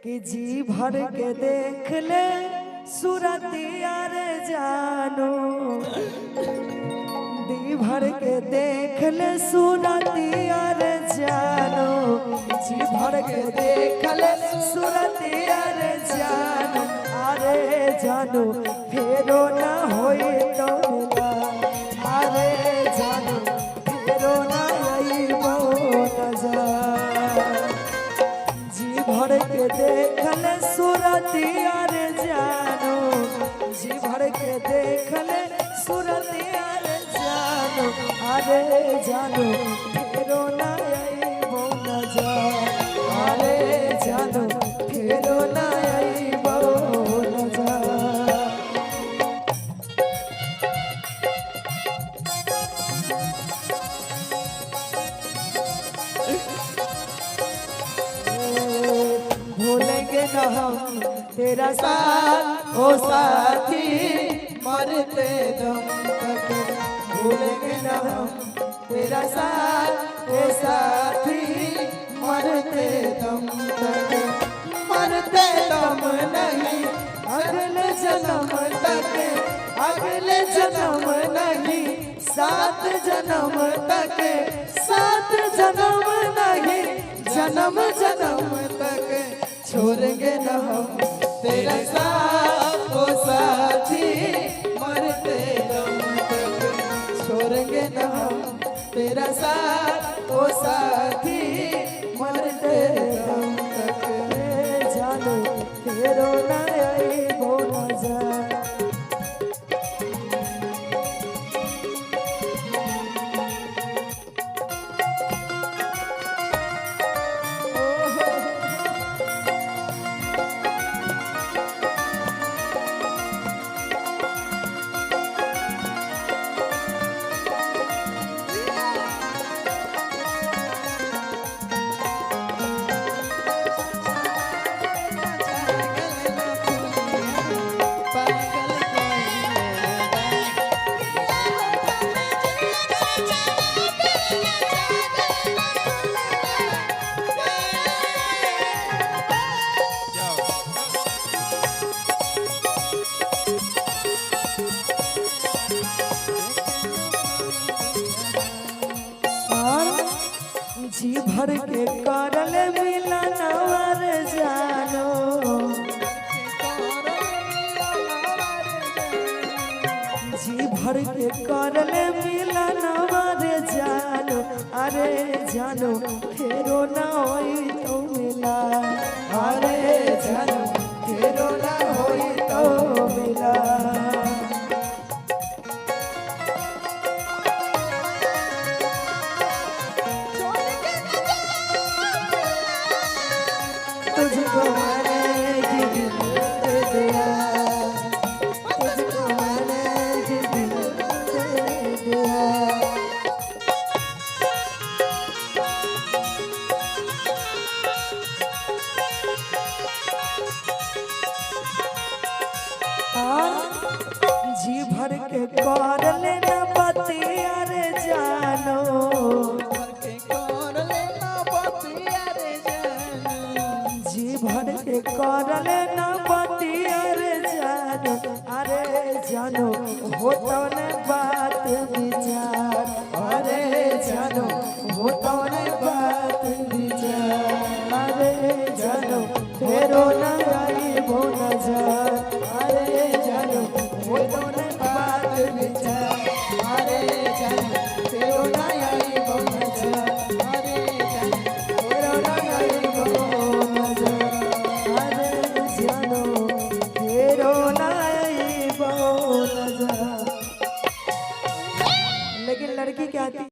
कि जी भर के देख ले सूरतिया रे जानो, दी भर के देख ले सूरतिया रे जानो, जी भर के देख ले सूरतिया रे जानो, अरे जानो फेरो ना होई तो मिला, अरे जानो फेरो ना आई बहुत जा, जी भर के देख ले सूरतिया रे जानो, जी भर के देख ले सूरतिया रे जानो, अरे जानो फेरो ना आई बहुत जा, अरे जानो फेरो ना आई बहुत जा। भूलेंगे न हम तेरा साथ ओ साथी मरते दम तक, भूलेंगे न हम तेरा साथ ओ साथी मरते दम तक, मरते दम नहीं अगले जन्म तक, अगले जन्म नहीं सात जन्म तक, सात जन्म नहीं जन्म जन्म तक छोड़ेंगे न हम तेरा साथ ओ साथी मरते दम तक, छोड़ेंगे न हम तेरा साथ ओ साथी मरते दम तक, जानो फेरो ना आई वो मजा। जी भर के करल मिलनवर जानो, जी भर के करल मिलनवर जानो, अरे जानो फेरो ना होई तो मिला, अरे जानो फेरो ना होई तो मिला। तुझको मैंने ये दिल दे दिया, तुझको मैंने ये दिल दे दिया। जी भर के कर लेना बतिया रे जानो, जी भर के करल ना बतिया रे जानो, अरे जानो होतो ने बात विचार, अरे जानो होतो ने बात विचार, अरे जानो